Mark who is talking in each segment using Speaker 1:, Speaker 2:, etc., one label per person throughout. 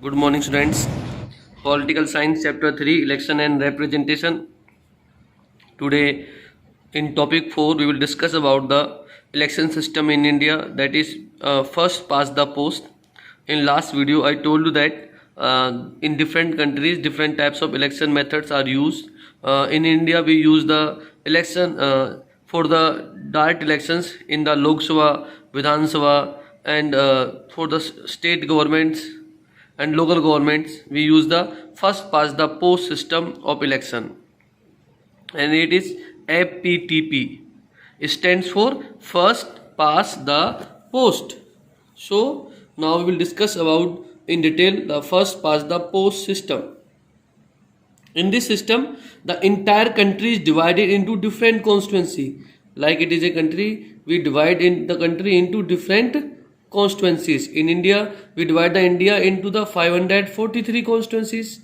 Speaker 1: Good morning, students. Political Science, Chapter 3, Election and Representation. Today, in topic 4, we will discuss about the election system in India, that is first past the post. In last video, I told you that in different countries, different types of election methods are used. In India, we use the election for the direct elections in the Lok Sabha, Vidhan Sabha, and for the state governments and local governments, we use the first past the post system of election, and it is FPTP. It stands for first past the post. So now we will discuss about in detail the first past the post system. In this system, the entire country is divided into different constituency. Like it is a country, we divide in the country into different constituencies. In India, we divide the India into the 543 constituencies.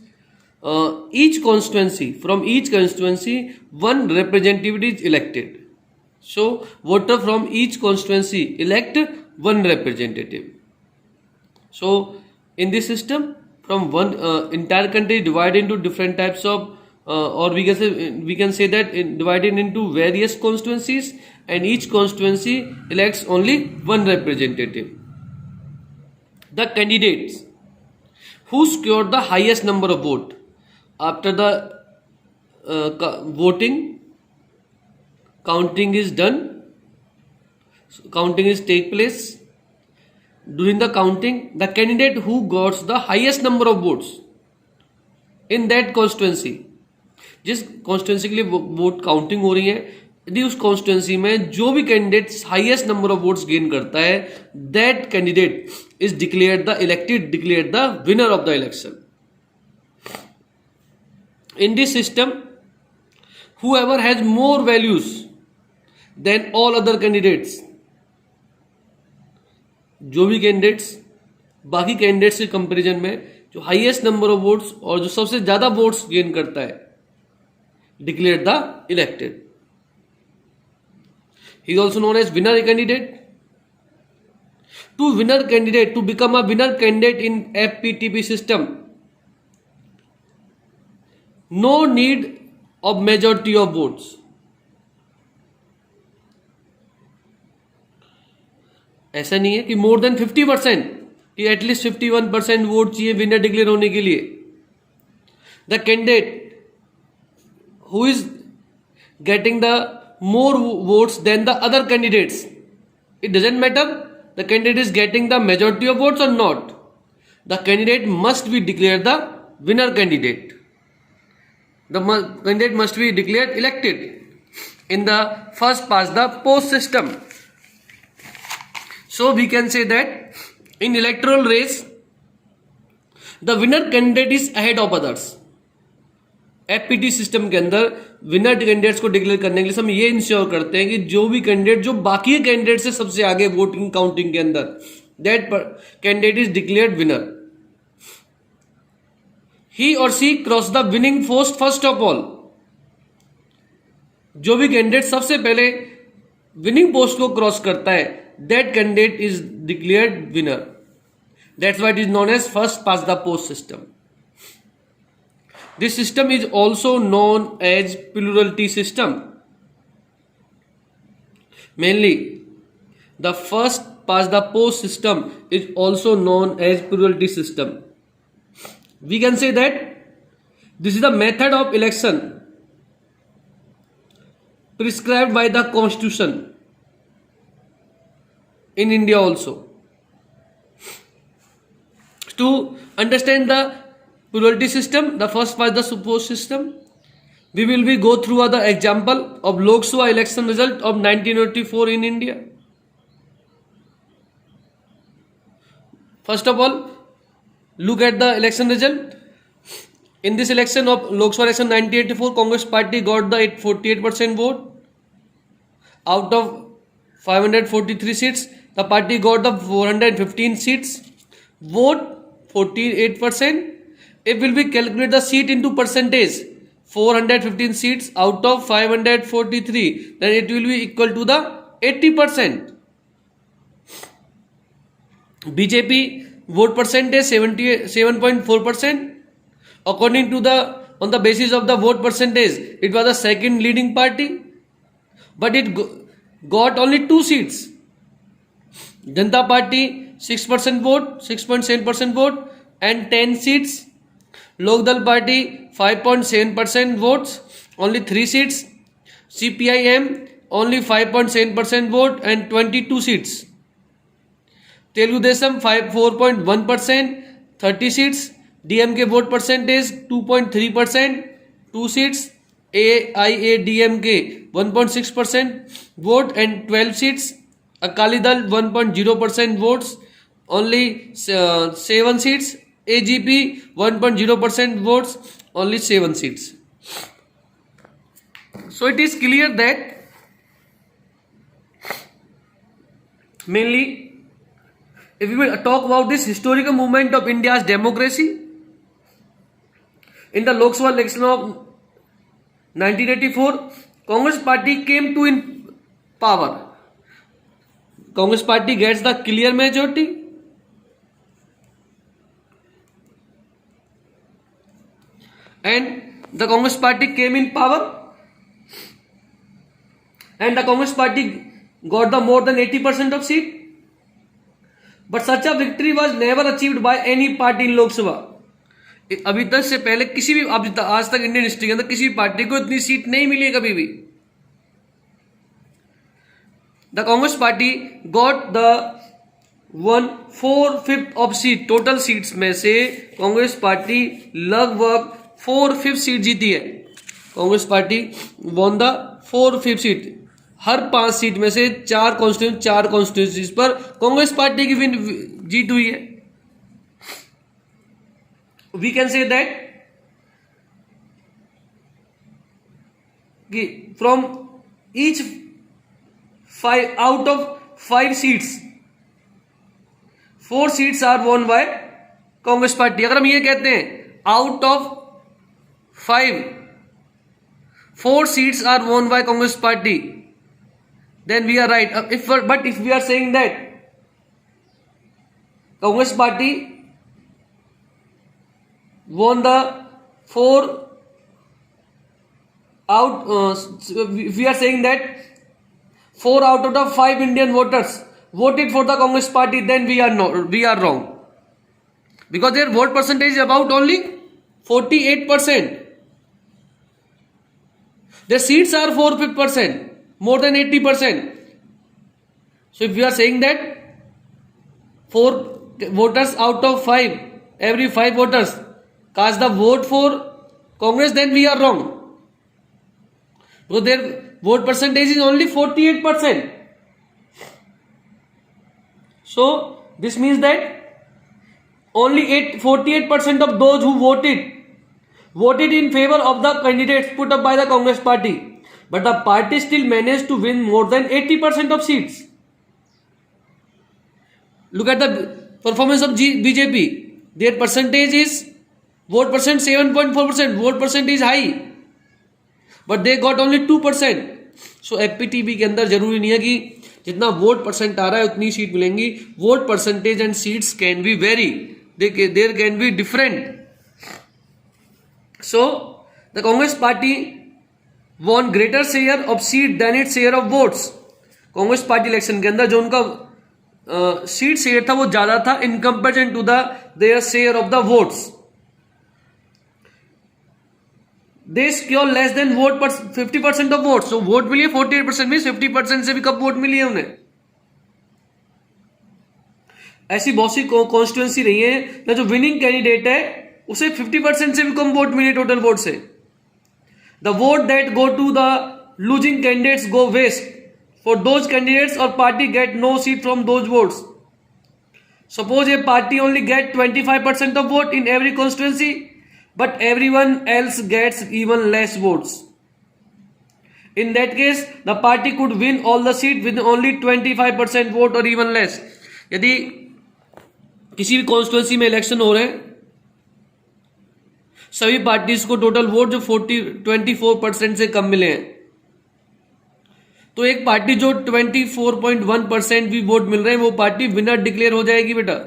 Speaker 1: From each constituency, one representative is elected. So, voter from each constituency elect one representative. So, in this system, from one entire country divided into different types of, or we can say that divided into various constituencies, and each constituency elects only one representative. The candidates who scored the highest number of votes after the voting, counting is done. Counting is take place. During the counting, the candidate who got the highest number of votes in that constituency, जिस constituency के लिए vote counting हो रही है, यदि उस constituency में जो भी candidate highest number of votes gain करता है, that candidate is declared the winner of the election. In this system, whoever has more values than all other candidates, जो भी कैंडिडेट्स बाकी कैंडिडेट्स के कंपैरिजन में जो हाईएस्ट नंबर ऑफ वोट्स और जो सबसे ज्यादा वोट्स गेन करता है, declare the elected. He is also known as winner candidate. To become a winner candidate in FPTP system, no need of majority of votes. ऐसा नहीं है कि मोर देन 50%, कि एटलीस्ट 51% वोट चाहिए विनर डिक्लेयर होने के लिए. The candidate who is getting the more votes than the other candidates, it doesn't matter the candidate is getting the majority of votes or not, the candidate must be declared the winner candidate. The candidate must be declared elected in the first past the post system. So we can say that in electoral race, the winner candidate is ahead of others. FPT system के अंदर winner candidates को declare करने के लिए हम ये ensure करते हैं कि जो भी कैंडिडेट जो बाकी कैंडिडेट से सबसे आगे वोटिंग काउंटिंग के अंदर, that candidate is declared winner. He or she cross the winning post first of all. जो भी कैंडिडेट सबसे पहले विनिंग पोस्ट को क्रॉस करता है, that candidate is declared winner. That's why it is known as first past the post system. This system is also known as plurality system. Mainly, the first past the post system is also known as plurality system. We can say that this is the method of election prescribed by the Constitution in India also. To understand the plurality system, the first past the post system, we will go through the example of Lok Sabha election result of 1984 in India. First of all, look at the election result. In this election of Lok Sabha election 1984, Congress party got the 48% vote. Out of 543 seats, the party got the 415 seats. Vote 48%. If will be calculate the seat into percentage, 415 seats out of 543, then it will be equal to the 80%. BJP vote percentage 77.4%. According to on the basis of the vote percentage, it was the second leading party, but it got only 2 seats. Janata Party 6% vote, 6.7% vote and 10 seats. Lokdal Party 5.7% votes, only 3 seats. CPIM only 5.7% vote and 22 seats. Telugu Desam 4.1%, 30 seats. DMK vote percentage 2.3%, 2 seats. AIADMK 1.6% vote and 12 seats. Akali Dal 1.0% votes, only 7 seats. AGP 1.0% votes, only 7 seats. So it is clear that mainly if we will talk about this historical movement of India's democracy, in the Lok Sabha election of 1984, Congress party came to in power. Congress party gets the clear majority. And the Congress party came in power. And the Congress party got the more than 80% of seat. But such a victory was never achieved by any party in Lok Sabha. अभी तक से पहले किसी भी आज तक Indian history के अंदर किसी पार्टी को इतनी सीट नहीं मिली है कभी भी. The Congress party got the 1/4 of seat. Total seats में से कांग्रेस पार्टी लगभग 4/5 सीट जीती है. Congress party won the 4/5 seat. Her 5 seat में से 4 कॉन्स्टिट्यूंसीज पर कांग्रेस पार्टी की जीत हुई है. We can say that from each 5 out of 5 seats 4 seats are won by Congress party. अगर हम ये कहते हैं out of 5 4 seats are won by Congress party, then we are right. But if we are saying that Congress party won the 4 out, we are saying that 4 out of 5 Indian voters voted for the Congress party, then we are wrong, because their vote percentage is about only 48%. Their seats are 4%, more than 80%. So if we are saying that 4 voters out of 5, every 5 voters cast the vote for Congress, then we are wrong, because their vote percentage is only 48%. So this means that only 48% of those who voted in favor of the candidates put up by the Congress party, but the party still managed to win more than 80% of seats. Look at the performance of BJP. Their percentage is vote percent 7.4%. Vote percent is high, but they got only 2%. So FPTB के अंदर जरूरी नहीं है कि जितना vote percent आ रहा है उतनी सीट मिलेंगी. Vote percentage and seats can be very, there can be different. So the Congress party won greater share of seat than its share of votes. Congress party election के अंदर जो उनका सीट शेयर था वो ज्यादा था in comparison to their share of the votes. They secure less than 50% of votes. So vote मिली है 48% में, 50% से भी कम वोट मिली है उन्हें. ऐसी बहुत सी कॉन्स्टिट्यूएंसी रही है जो विनिंग कैंडिडेट है उसे 50% से भी कम वोट मिले टोटल वोट से. The vote that go to the losing candidates go waste for those candidates और party get no seat from those votes. Suppose a party only get 25% of vote in every constituency, but everyone else gets even less votes. In that case, the party could win all the seats with only 25% vote or even less. यदि किसी भी constituency में election हो रहे हैं, सभी parties को total vote जो 24% से कम मिले हैं, तो एक पार्टी जो 24.1% भी वोट मिल रहे हैं वो पार्टी विनर डिक्लेयर हो जाएगी बेटा.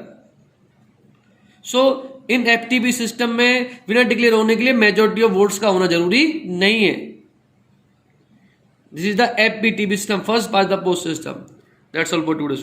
Speaker 1: सो इन एफटीपी सिस्टम में विनर डिक्लेयर होने के लिए मेजॉरिटी ऑफ वोट्स का होना जरूरी नहीं है. This is the FPTP system, first past the post system. That's all for today.